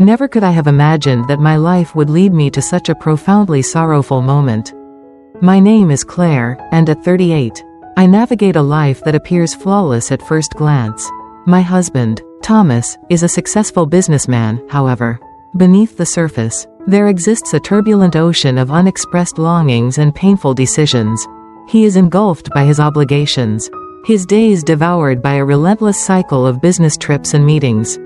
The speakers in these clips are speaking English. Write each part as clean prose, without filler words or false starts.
Never could I have imagined that my life would lead me to such a profoundly sorrowful moment. My name is Claire, and at 38, I navigate a life that appears flawless at first glance. My husband, Thomas, is a successful businessman, however. Beneath the surface, there exists a turbulent ocean of unexpressed longings and painful decisions. He is engulfed by his obligations, his days devoured by a relentless cycle of business trips and meetings.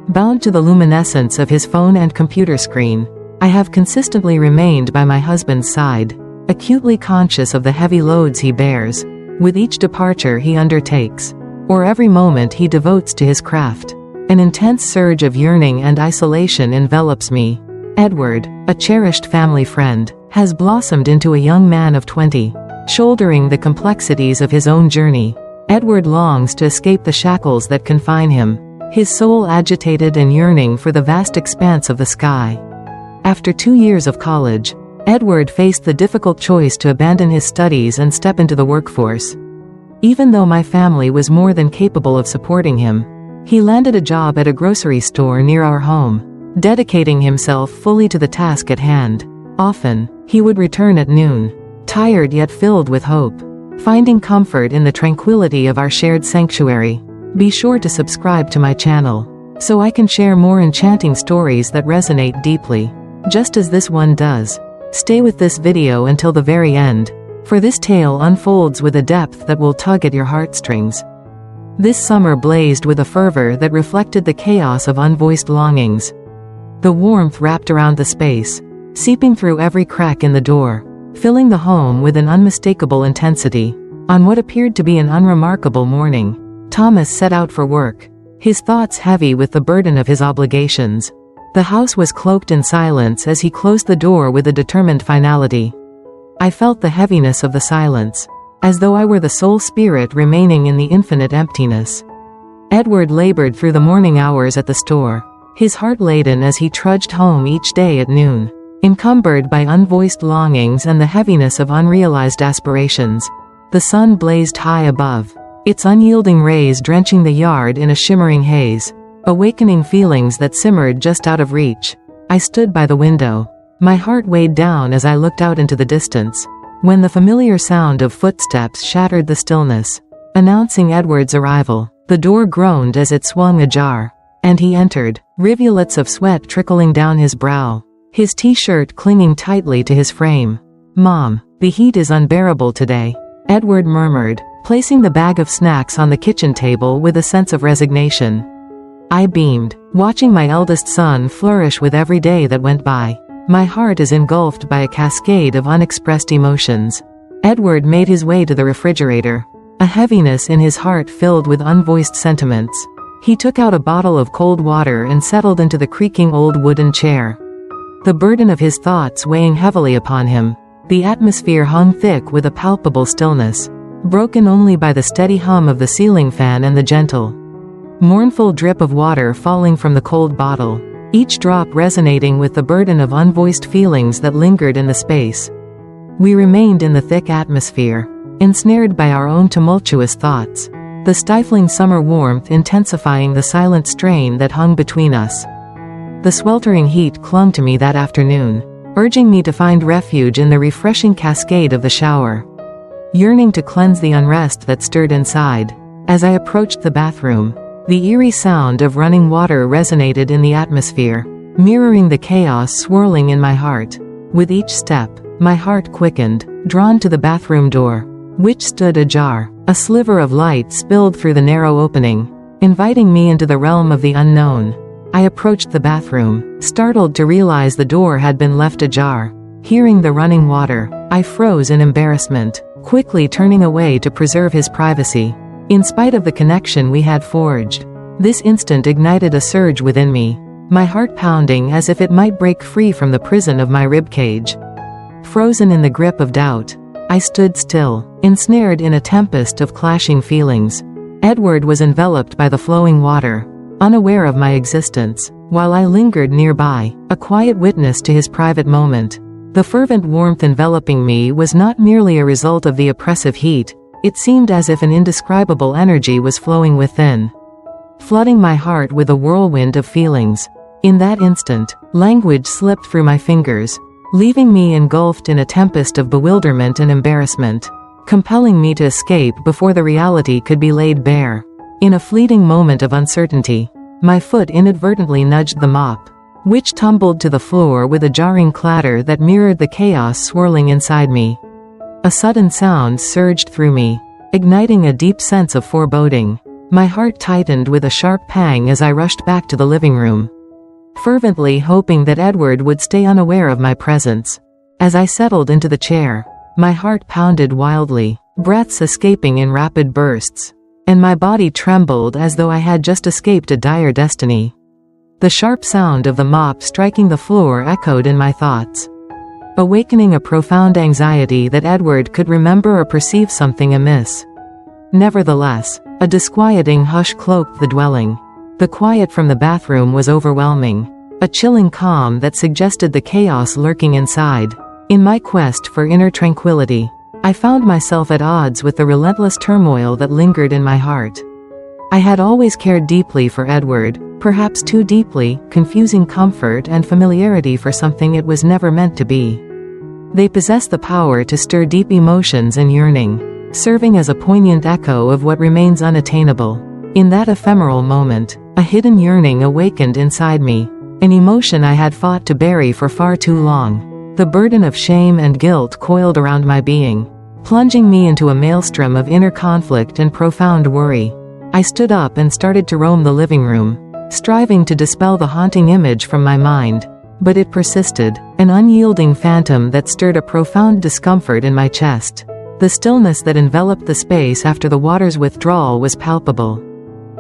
Bound to the luminescence of his phone and computer screen, I have consistently remained by my husband's side, acutely conscious of the heavy loads he bears, with each departure he undertakes, or every moment he devotes to his craft. An intense surge of yearning and isolation envelops me. Edward, a cherished family friend, has blossomed into a young man of 20. Shouldering the complexities of his own journey, Edward longs to escape the shackles that confine him, his soul agitated and yearning for the vast expanse of the sky. After 2 years of college, Edward faced the difficult choice to abandon his studies and step into the workforce. Even though my family was more than capable of supporting him, he landed a job at a grocery store near our home, dedicating himself fully to the task at hand. Often, he would return at noon, tired yet filled with hope, finding comfort in the tranquility of our shared sanctuary. Be sure to subscribe to my channel, so I can share more enchanting stories that resonate deeply, just as this one does. Stay with this video until the very end, for this tale unfolds with a depth that will tug at your heartstrings. This summer blazed with a fervor that reflected the chaos of unvoiced longings. The warmth wrapped around the space, seeping through every crack in the door, filling the home with an unmistakable intensity. On what appeared to be an unremarkable morning, Thomas set out for work, his thoughts heavy with the burden of his obligations. The house was cloaked in silence as he closed the door with a determined finality. I felt the heaviness of the silence, as though I were the sole spirit remaining in the infinite emptiness. Edward labored through the morning hours at the store, his heart laden as he trudged home each day at noon, encumbered by unvoiced longings and the heaviness of unrealized aspirations. The sun blazed high above, its unyielding rays drenching the yard in a shimmering haze, awakening feelings that simmered just out of reach. I stood by the window, my heart weighed down as I looked out into the distance, when the familiar sound of footsteps shattered the stillness, announcing Edward's arrival. The door groaned as it swung ajar, and he entered, rivulets of sweat trickling down his brow, his t-shirt clinging tightly to his frame. "Mom, the heat is unbearable today," Edward murmured, placing the bag of snacks on the kitchen table with a sense of resignation. I beamed, watching my eldest son flourish with every day that went by. My heart is engulfed by a cascade of unexpressed emotions. Edward made his way to the refrigerator, a heaviness in his heart filled with unvoiced sentiments. He took out a bottle of cold water and settled into the creaking old wooden chair, the burden of his thoughts weighing heavily upon him. The atmosphere hung thick with a palpable stillness, broken only by the steady hum of the ceiling fan and the gentle, mournful drip of water falling from the cold bottle, each drop resonating with the burden of unvoiced feelings that lingered in the space. We remained in the thick atmosphere, ensnared by our own tumultuous thoughts, the stifling summer warmth intensifying the silent strain that hung between us. The sweltering heat clung to me that afternoon, urging me to find refuge in the refreshing cascade of the shower. Yearning to cleanse the unrest that stirred inside, as I approached the bathroom, the eerie sound of running water resonated in the atmosphere, mirroring the chaos swirling in my heart. With each step, my heart quickened, drawn to the bathroom door, which stood ajar. A sliver of light spilled through the narrow opening, inviting me into the realm of the unknown. I approached the bathroom, startled to realize the door had been left ajar. Hearing the running water, I froze in embarrassment, quickly turning away to preserve his privacy. In spite of the connection we had forged, this instant ignited a surge within me, my heart pounding as if it might break free from the prison of my ribcage. Frozen in the grip of doubt, I stood still, ensnared in a tempest of clashing feelings. Edward was enveloped by the flowing water, unaware of my existence, while I lingered nearby, a quiet witness to his private moment. The fervent warmth enveloping me was not merely a result of the oppressive heat, it seemed as if an indescribable energy was flowing within, flooding my heart with a whirlwind of feelings. In that instant, language slipped through my fingers, leaving me engulfed in a tempest of bewilderment and embarrassment, compelling me to escape before the reality could be laid bare. In a fleeting moment of uncertainty, my foot inadvertently nudged the mop, which tumbled to the floor with a jarring clatter that mirrored the chaos swirling inside me. A sudden sound surged through me, igniting a deep sense of foreboding. My heart tightened with a sharp pang as I rushed back to the living room, fervently hoping that Edward would stay unaware of my presence. As I settled into the chair, my heart pounded wildly, breaths escaping in rapid bursts, and my body trembled as though I had just escaped a dire destiny. The sharp sound of the mop striking the floor echoed in my thoughts, awakening a profound anxiety that Edward could remember or perceive something amiss. Nevertheless, a disquieting hush cloaked the dwelling. The quiet from the bathroom was overwhelming, a chilling calm that suggested the chaos lurking inside. In my quest for inner tranquility, I found myself at odds with the relentless turmoil that lingered in my heart. I had always cared deeply for Edward, perhaps too deeply, confusing comfort and familiarity for something it was never meant to be. They possess the power to stir deep emotions and yearning, serving as a poignant echo of what remains unattainable. In that ephemeral moment, a hidden yearning awakened inside me, an emotion I had fought to bury for far too long. The burden of shame and guilt coiled around my being, plunging me into a maelstrom of inner conflict and profound worry. I stood up and started to roam the living room, striving to dispel the haunting image from my mind. But it persisted, an unyielding phantom that stirred a profound discomfort in my chest. The stillness that enveloped the space after the water's withdrawal was palpable.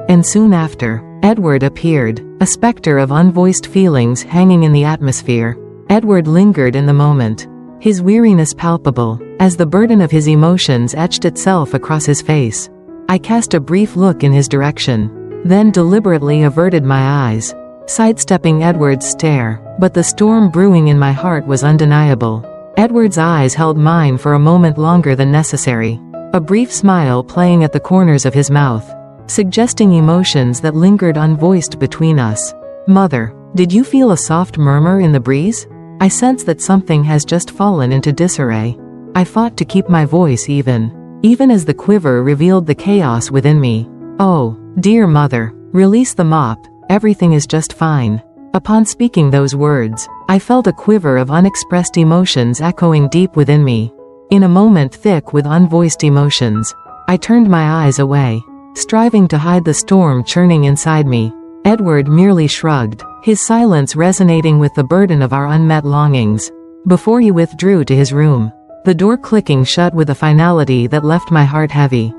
And soon after, Edward appeared, a specter of unvoiced feelings hanging in the atmosphere. Edward lingered in the moment, his weariness palpable, as the burden of his emotions etched itself across his face. I cast a brief look in his direction, then deliberately averted my eyes, sidestepping Edward's stare. But the storm brewing in my heart was undeniable. Edward's eyes held mine for a moment longer than necessary, a brief smile playing at the corners of his mouth, suggesting emotions that lingered unvoiced between us. "Mother, did you feel a soft murmur in the breeze? I sense that something has just fallen into disarray." I fought to keep my voice even as the quiver revealed the chaos within me. "Oh, dear mother, release the mop, everything is just fine." Upon speaking those words, I felt a quiver of unexpressed emotions echoing deep within me. In a moment thick with unvoiced emotions, I turned my eyes away, striving to hide the storm churning inside me. Edward merely shrugged, his silence resonating with the burden of our unmet longings, before he withdrew to his room, the door clicking shut with a finality that left my heart heavy.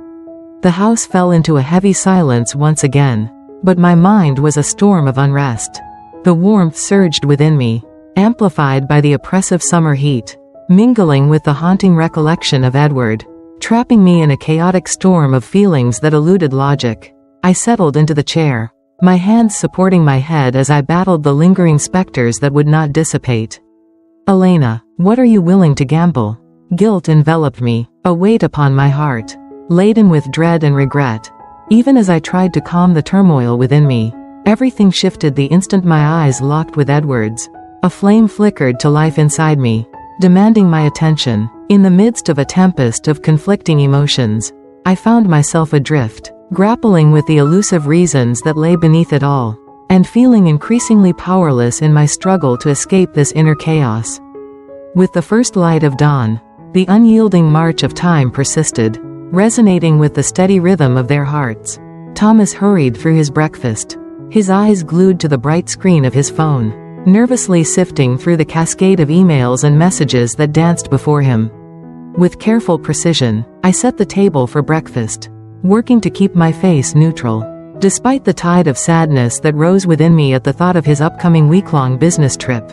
The house fell into a heavy silence once again, but my mind was a storm of unrest. The warmth surged within me, amplified by the oppressive summer heat, mingling with the haunting recollection of Edward, trapping me in a chaotic storm of feelings that eluded logic. I settled into the chair, my hands supporting my head as I battled the lingering specters that would not dissipate. "Elena, what are you willing to gamble?" Guilt enveloped me, a weight upon my heart, laden with dread and regret. Even as I tried to calm the turmoil within me, everything shifted the instant my eyes locked with Edward's. A flame flickered to life inside me, demanding my attention. In the midst of a tempest of conflicting emotions, I found myself adrift, grappling with the elusive reasons that lay beneath it all, and feeling increasingly powerless in my struggle to escape this inner chaos. With the first light of dawn, the unyielding march of time persisted, resonating with the steady rhythm of their hearts. Thomas hurried through his breakfast, his eyes glued to the bright screen of his phone, nervously sifting through the cascade of emails and messages that danced before him. With careful precision, I set the table for breakfast, working to keep my face neutral, despite the tide of sadness that rose within me at the thought of his upcoming week-long business trip.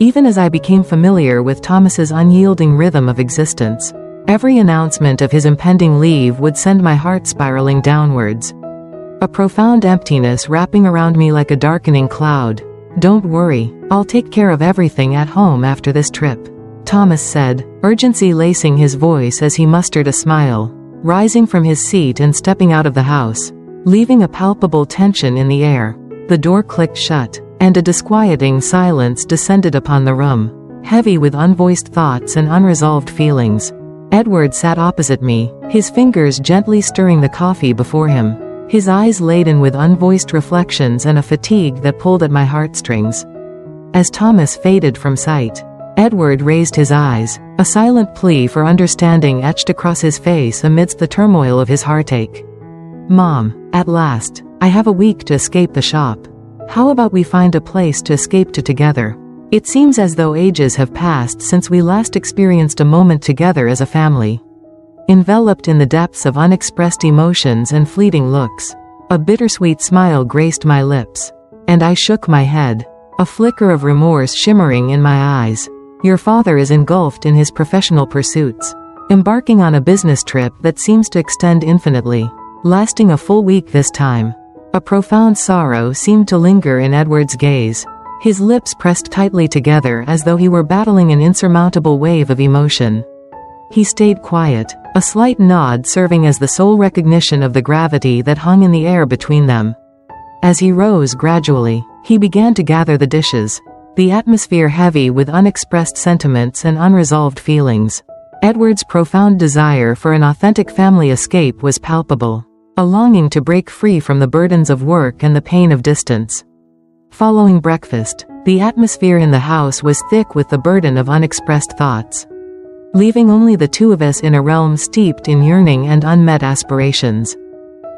Even as I became familiar with Thomas's unyielding rhythm of existence, every announcement of his impending leave would send my heart spiraling downwards, a profound emptiness wrapping around me like a darkening cloud. "Don't worry, I'll take care of everything at home after this trip," Thomas said, urgency lacing his voice as he mustered a smile, rising from his seat and stepping out of the house, leaving a palpable tension in the air. The door clicked shut, and a disquieting silence descended upon the room, heavy with unvoiced thoughts and unresolved feelings. Edward sat opposite me, his fingers gently stirring the coffee before him, his eyes laden with unvoiced reflections and a fatigue that pulled at my heartstrings. As Thomas faded from sight, Edward raised his eyes, a silent plea for understanding etched across his face amidst the turmoil of his heartache. "Mom, at last. I have a week to escape the shop. How about we find a place to escape to together? It seems as though ages have passed since we last experienced a moment together as a family." Enveloped in the depths of unexpressed emotions and fleeting looks, a bittersweet smile graced my lips, and I shook my head, a flicker of remorse shimmering in my eyes. "Your father is engulfed in his professional pursuits, embarking on a business trip that seems to extend infinitely, lasting a full week this time." A profound sorrow seemed to linger in Edward's gaze, his lips pressed tightly together as though he were battling an insurmountable wave of emotion. He stayed quiet, a slight nod serving as the sole recognition of the gravity that hung in the air between them. As he rose gradually, he began to gather the dishes, the atmosphere heavy with unexpressed sentiments and unresolved feelings. Edward's profound desire for an authentic family escape was palpable, a longing to break free from the burdens of work and the pain of distance. Following breakfast, the atmosphere in the house was thick with the burden of unexpressed thoughts, leaving only the two of us in a realm steeped in yearning and unmet aspirations.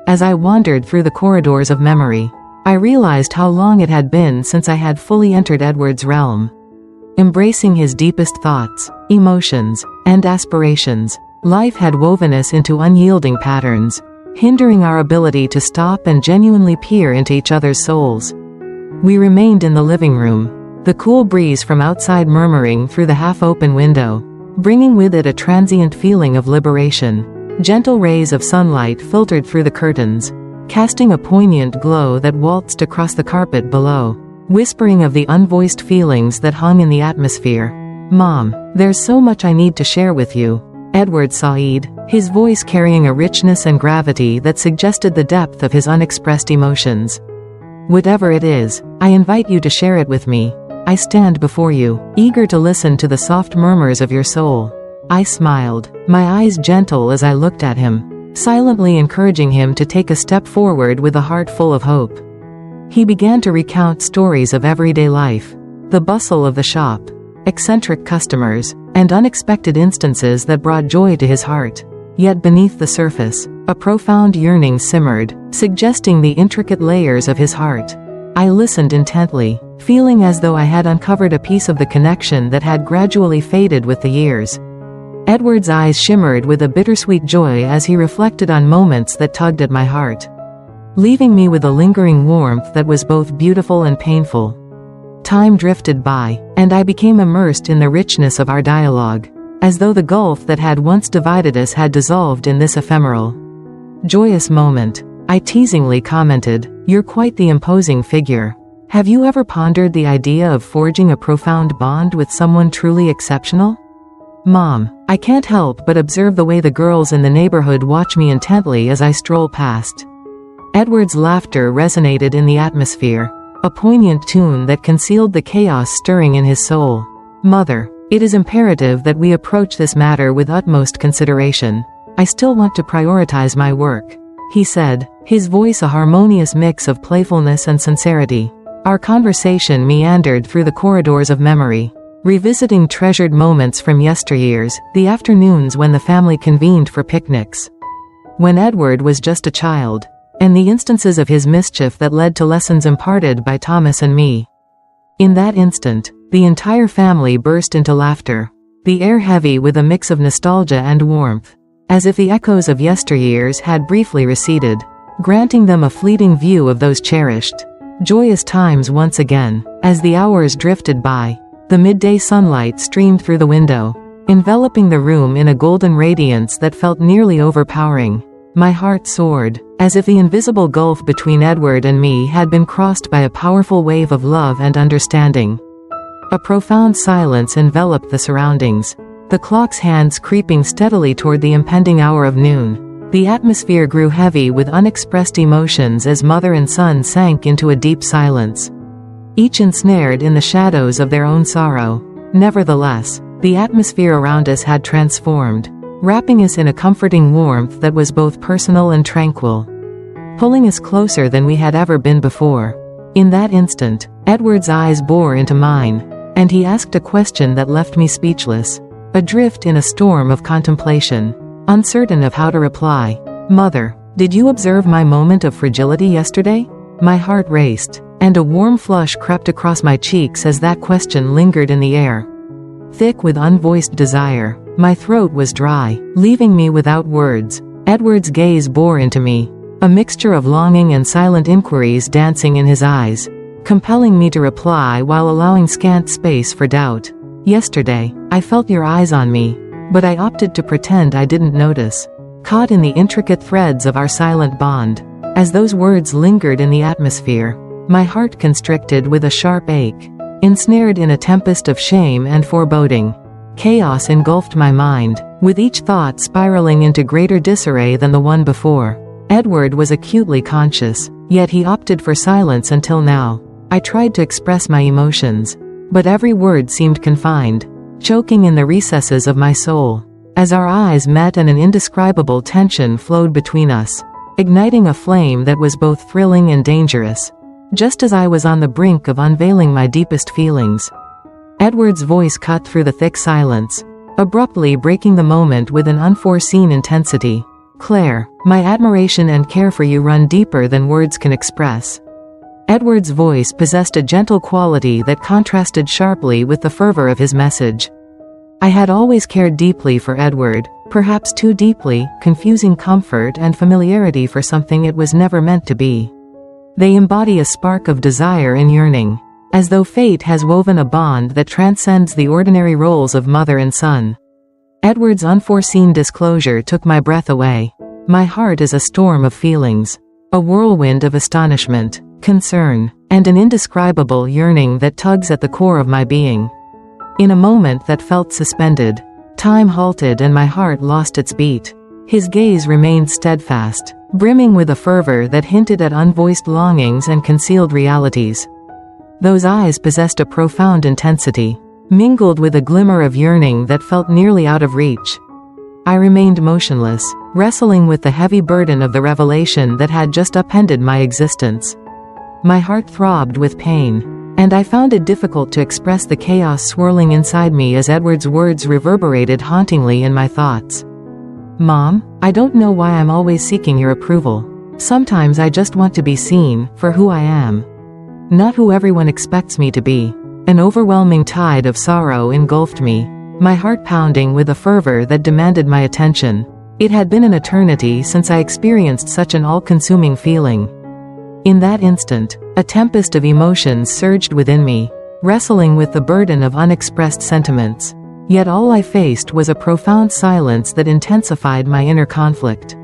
As I wandered through the corridors of memory, I realized how long it had been since I had fully entered Edward's realm. Embracing his deepest thoughts, emotions, and aspirations, life had woven us into unyielding patterns, hindering our ability to stop and genuinely peer into each other's souls. We remained in the living room, the cool breeze from outside murmuring through the half-open window, bringing with it a transient feeling of liberation. Gentle rays of sunlight filtered through the curtains, casting a poignant glow that waltzed across the carpet below, whispering of the unvoiced feelings that hung in the atmosphere. "Mom, there's so much I need to share with you," Edward sighed, his voice carrying a richness and gravity that suggested the depth of his unexpressed emotions. "Whatever it is, I invite you to share it with me. I stand before you, eager to listen to the soft murmurs of your soul." I smiled, my eyes gentle as I looked at him, silently encouraging him to take a step forward with a heart full of hope. He began to recount stories of everyday life, the bustle of the shop, eccentric customers, and unexpected instances that brought joy to his heart. Yet beneath the surface, a profound yearning simmered, suggesting the intricate layers of his heart. I listened intently, feeling as though I had uncovered a piece of the connection that had gradually faded with the years. Edward's eyes shimmered with a bittersweet joy as he reflected on moments that tugged at my heart, leaving me with a lingering warmth that was both beautiful and painful. Time drifted by, and I became immersed in the richness of our dialogue, as though the gulf that had once divided us had dissolved in this ephemeral, joyous moment. I teasingly commented, "You're quite the imposing figure. Have you ever pondered the idea of forging a profound bond with someone truly exceptional?" "Mom, I can't help but observe the way the girls in the neighborhood watch me intently as I stroll past." Edward's laughter resonated in the atmosphere, a poignant tune that concealed the chaos stirring in his soul. "Mother, it is imperative that we approach this matter with utmost consideration. I still want to prioritize my work," he said, his voice a harmonious mix of playfulness and sincerity. Our conversation meandered through the corridors of memory, revisiting treasured moments from yesteryears, the afternoons when the family convened for picnics, when Edward was just a child, and the instances of his mischief that led to lessons imparted by Thomas and me. In that instant, the entire family burst into laughter, the air heavy with a mix of nostalgia and warmth, as if the echoes of yesteryears had briefly receded, granting them a fleeting view of those cherished, joyous times once again. As the hours drifted by, the midday sunlight streamed through the window, enveloping the room in a golden radiance that felt nearly overpowering. My heart soared, as if the invisible gulf between Edward and me had been crossed by a powerful wave of love and understanding. A profound silence enveloped the surroundings, the clock's hands creeping steadily toward the impending hour of noon. The atmosphere grew heavy with unexpressed emotions as mother and son sank into a deep silence. each ensnared in the shadows of their own sorrow. Nevertheless, the atmosphere around us had transformed, wrapping us in a comforting warmth that was both personal and tranquil, pulling us closer than we had ever been before. In that instant, Edward's eyes bore into mine, and he asked a question that left me speechless, adrift in a storm of contemplation, uncertain of how to reply. "Mother, did you observe my moment of fragility yesterday?" My heart raced, and a warm flush crept across my cheeks as that question lingered in the air. Thick with unvoiced desire, my throat was dry, leaving me without words. Edward's gaze bore into me, a mixture of longing and silent inquiries dancing in his eyes, compelling me to reply while allowing scant space for doubt. "Yesterday, I felt your eyes on me, but I opted to pretend I didn't notice." Caught in the intricate threads of our silent bond, as those words lingered in the atmosphere, my heart constricted with a sharp ache. Ensnared in a tempest of shame and foreboding, chaos engulfed my mind, with each thought spiraling into greater disarray than the one before. Edward was acutely conscious, yet he opted for silence until now. I tried to express my emotions, but every word seemed confined, choking in the recesses of my soul. As our eyes met and an indescribable tension flowed between us, igniting a flame that was both thrilling and dangerous. Just as I was on the brink of unveiling my deepest feelings, Edward's voice cut through the thick silence, abruptly breaking the moment with an unforeseen intensity. "Claire, my admiration and care for you run deeper than words can express." Edward's voice possessed a gentle quality that contrasted sharply with the fervor of his message. I had always cared deeply for Edward, perhaps too deeply, confusing comfort and familiarity for something it was never meant to be. They embody a spark of desire and yearning, as though fate has woven a bond that transcends the ordinary roles of mother and son. Edward's unforeseen disclosure took my breath away. My heart is a storm of feelings, a whirlwind of astonishment, concern, and an indescribable yearning that tugs at the core of my being. In a moment that felt suspended, time halted and my heart lost its beat. His gaze remained steadfast, brimming with a fervor that hinted at unvoiced longings and concealed realities. Those eyes possessed a profound intensity, mingled with a glimmer of yearning that felt nearly out of reach. I remained motionless, wrestling with the heavy burden of the revelation that had just upended my existence. My heart throbbed with pain, and I found it difficult to express the chaos swirling inside me as Edward's words reverberated hauntingly in my thoughts. "Mom, I don't know why I'm always seeking your approval. Sometimes I just want to be seen, for who I am, not who everyone expects me to be." An overwhelming tide of sorrow engulfed me, my heart pounding with a fervor that demanded my attention. It had been an eternity since I experienced such an all-consuming feeling. In that instant, a tempest of emotions surged within me, wrestling with the burden of unexpressed sentiments. Yet all I faced was a profound silence that intensified my inner conflict.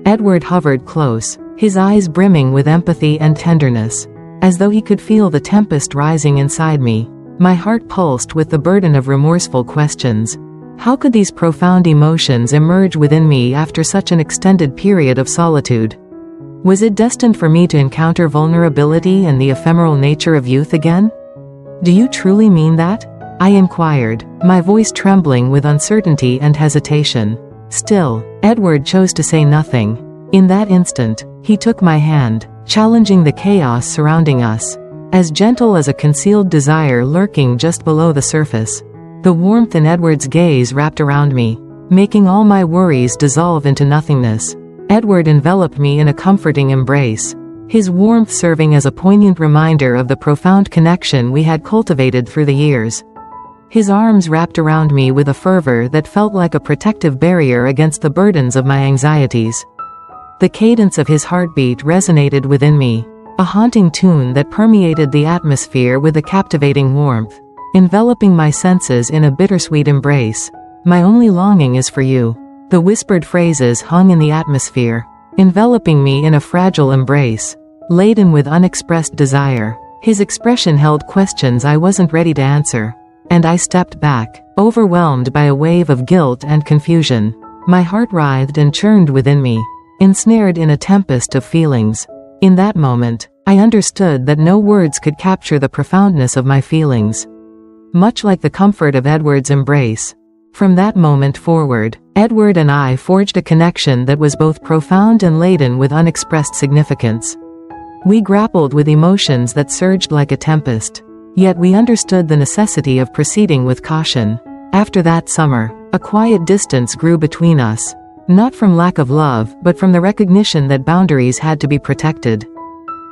Edward hovered close, his eyes brimming with empathy and tenderness, as though he could feel the tempest rising inside me. My heart pulsed with the burden of remorseful questions. How could these profound emotions emerge within me after such an extended period of solitude? Was it destined for me to encounter vulnerability and the ephemeral nature of youth again? "Do you truly mean that?" I inquired, my voice trembling with uncertainty and hesitation. Still, Edward chose to say nothing. In that instant, he took my hand, challenging the chaos surrounding us, as gentle as a concealed desire lurking just below the surface. The warmth in Edward's gaze wrapped around me, making all my worries dissolve into nothingness. Edward enveloped me in a comforting embrace, his warmth serving as a poignant reminder of the profound connection we had cultivated through the years. His arms wrapped around me with a fervor that felt like a protective barrier against the burdens of my anxieties. The cadence of his heartbeat resonated within me, a haunting tune that permeated the atmosphere with a captivating warmth, enveloping my senses in a bittersweet embrace. "My only longing is for you." The whispered phrases hung in the atmosphere, enveloping me in a fragile embrace, laden with unexpressed desire. His expression held questions I wasn't ready to answer, and I stepped back, overwhelmed by a wave of guilt and confusion. My heart writhed and churned within me, ensnared in a tempest of feelings. In that moment, I understood that no words could capture the profoundness of my feelings. Much like the comfort of Edward's embrace. From that moment forward, Edward and I forged a connection that was both profound and laden with unexpressed significance. We grappled with emotions that surged like a tempest. Yet we understood the necessity of proceeding with caution. After that summer, a quiet distance grew between us. Not from lack of love, but from the recognition that boundaries had to be protected.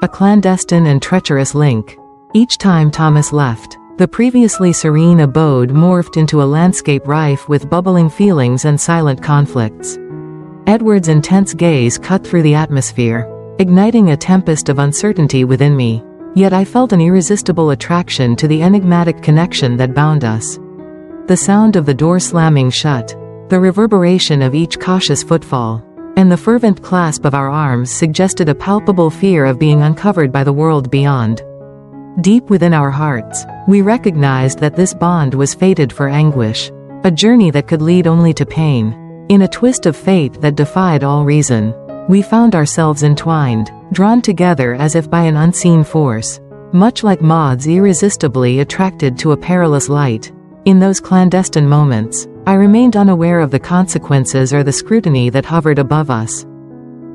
A clandestine and treacherous link. Each time Thomas left, the previously serene abode morphed into a landscape rife with bubbling feelings and silent conflicts. Edward's intense gaze cut through the atmosphere, igniting a tempest of uncertainty within me. Yet I felt an irresistible attraction to the enigmatic connection that bound us. The sound of the door slamming shut, the reverberation of each cautious footfall, and the fervent clasp of our arms suggested a palpable fear of being uncovered by the world beyond. Deep within our hearts, we recognized that this bond was fated for anguish, a journey that could lead only to pain. In a twist of fate that defied all reason, we found ourselves entwined, drawn together as if by an unseen force, much like moths irresistibly attracted to a perilous light. In those clandestine moments, I remained unaware of the consequences or the scrutiny that hovered above us.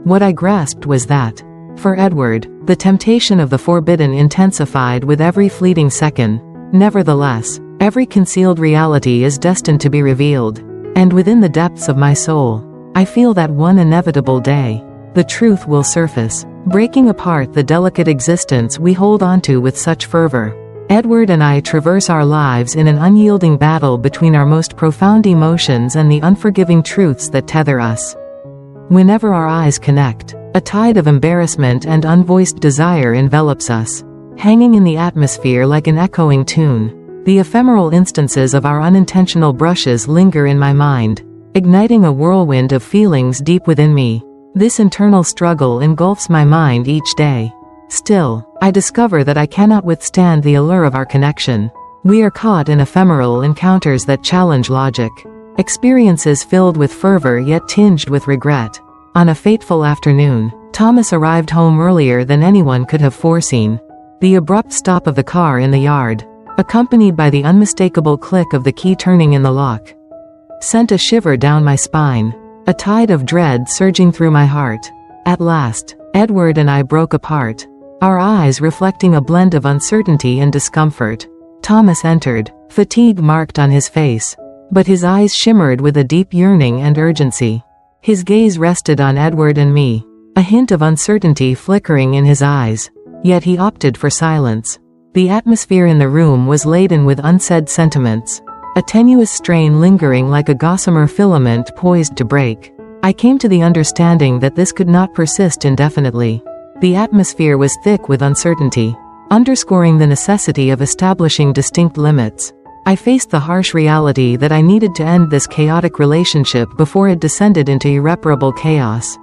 What I grasped was that, for Edward, the temptation of the forbidden intensified with every fleeting second. Nevertheless, every concealed reality is destined to be revealed, and within the depths of my soul, I feel that one inevitable day, the truth will surface, breaking apart the delicate existence we hold onto with such fervor. Edward and I traverse our lives in an unyielding battle between our most profound emotions and the unforgiving truths that tether us. Whenever our eyes connect, a tide of embarrassment and unvoiced desire envelops us, hanging in the atmosphere like an echoing tune. The ephemeral instances of our unintentional brushes linger in my mind, igniting a whirlwind of feelings deep within me. This internal struggle engulfs my mind each day. Still, I discover that I cannot withstand the allure of our connection. We are caught in ephemeral encounters that challenge logic. Experiences filled with fervor yet tinged with regret. On a fateful afternoon, Thomas arrived home earlier than anyone could have foreseen. The abrupt stop of the car in the yard, accompanied by the unmistakable click of the key turning in the lock, sent a shiver down my spine, a tide of dread surging through my heart. At last, Edward and I broke apart, our eyes reflecting a blend of uncertainty and discomfort. Thomas entered, fatigue marked on his face, but his eyes shimmered with a deep yearning and urgency. His gaze rested on Edward and me, a hint of uncertainty flickering in his eyes, yet he opted for silence. The atmosphere in the room was laden with unsaid sentiments, a tenuous strain lingering like a gossamer filament poised to break. I came to the understanding that this could not persist indefinitely. The atmosphere was thick with uncertainty, underscoring the necessity of establishing distinct limits. I faced the harsh reality that I needed to end this chaotic relationship before it descended into irreparable chaos.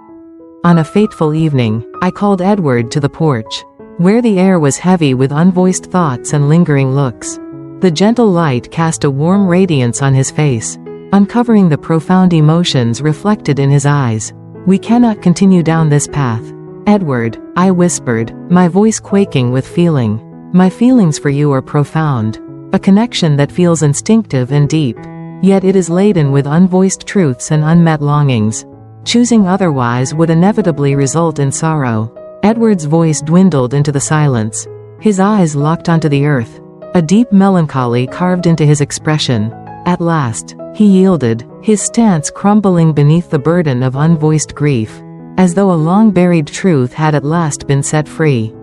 On a fateful evening, I called Edward to the porch, where the air was heavy with unvoiced thoughts and lingering looks. The gentle light cast a warm radiance on his face, uncovering the profound emotions reflected in his eyes. "We cannot continue down this path, Edward," I whispered, my voice quaking with feeling. "My feelings for you are profound. A connection that feels instinctive and deep. Yet it is laden with unvoiced truths and unmet longings. Choosing otherwise would inevitably result in sorrow." Edward's voice dwindled into the silence. His eyes locked onto the earth, a deep melancholy carved into his expression. At last, he yielded, his stance crumbling beneath the burden of unvoiced grief, as though a long-buried truth had at last been set free.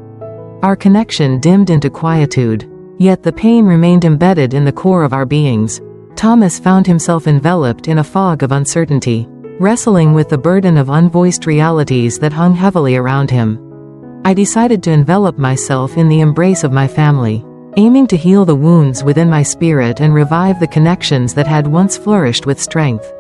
Our connection dimmed into quietude, yet the pain remained embedded in the core of our beings. Thomas found himself enveloped in a fog of uncertainty, wrestling with the burden of unvoiced realities that hung heavily around him. I decided to envelop myself in the embrace of my family, aiming to heal the wounds within my spirit and revive the connections that had once flourished with strength.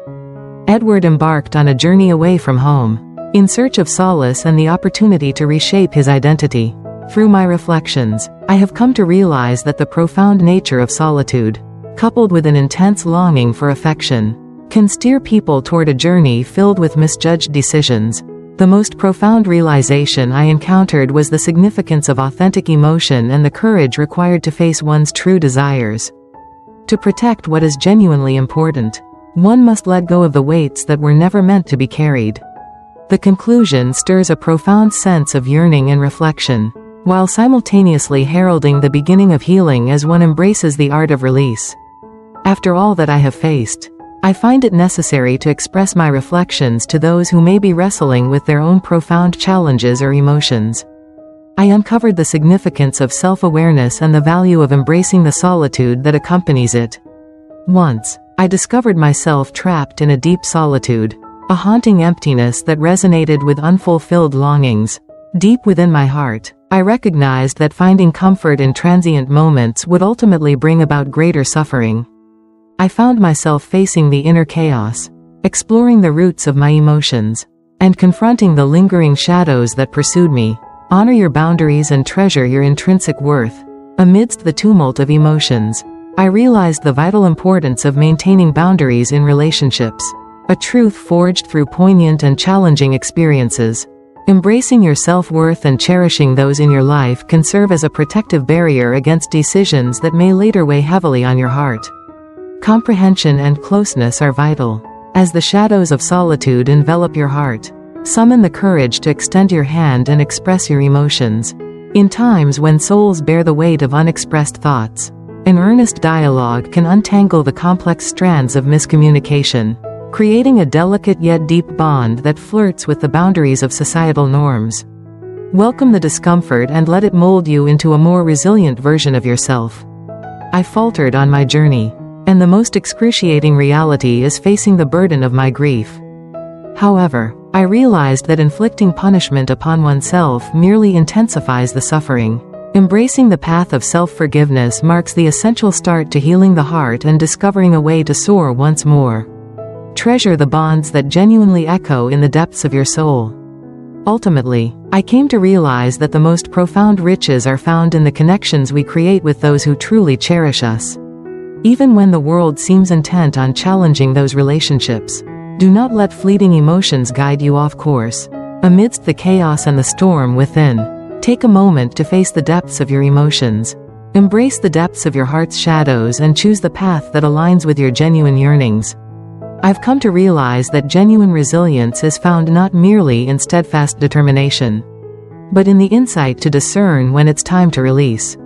Edward embarked on a journey away from home, in search of solace and the opportunity to reshape his identity. Through my reflections, I have come to realize that the profound nature of solitude, coupled with an intense longing for affection, can steer people toward a journey filled with misjudged decisions. The most profound realization I encountered was the significance of authentic emotion and the courage required to face one's true desires. To protect what is genuinely important, one must let go of the weights that were never meant to be carried. The conclusion stirs a profound sense of yearning and reflection, while simultaneously heralding the beginning of healing as one embraces the art of release. After all that I have faced, I find it necessary to express my reflections to those who may be wrestling with their own profound challenges or emotions. I uncovered the significance of self-awareness and the value of embracing the solitude that accompanies it. Once, I discovered myself trapped in a deep solitude, a haunting emptiness that resonated with unfulfilled longings. Deep within my heart, I recognized that finding comfort in transient moments would ultimately bring about greater suffering. I found myself facing the inner chaos, exploring the roots of my emotions, and confronting the lingering shadows that pursued me. Honor your boundaries and treasure your intrinsic worth. Amidst the tumult of emotions, I realized the vital importance of maintaining boundaries in relationships, a truth forged through poignant and challenging experiences. Embracing your self-worth and cherishing those in your life can serve as a protective barrier against decisions that may later weigh heavily on your heart. Comprehension and closeness are vital. As the shadows of solitude envelop your heart, summon the courage to extend your hand and express your emotions. In times when souls bear the weight of unexpressed thoughts, an earnest dialogue can untangle the complex strands of miscommunication, creating a delicate yet deep bond that flirts with the boundaries of societal norms. Welcome the discomfort and let it mold you into a more resilient version of yourself. I faltered on my journey, and the most excruciating reality is facing the burden of my grief. However, I realized that inflicting punishment upon oneself merely intensifies the suffering. Embracing the path of self-forgiveness marks the essential start to healing the heart and discovering a way to soar once more. Treasure the bonds that genuinely echo in the depths of your soul. Ultimately, I came to realize that the most profound riches are found in the connections we create with those who truly cherish us. Even when the world seems intent on challenging those relationships, do not let fleeting emotions guide you off course. Amidst the chaos and the storm within, take a moment to face the depths of your emotions. Embrace the depths of your heart's shadows and choose the path that aligns with your genuine yearnings. I've come to realize that genuine resilience is found not merely in steadfast determination, but in the insight to discern when it's time to release.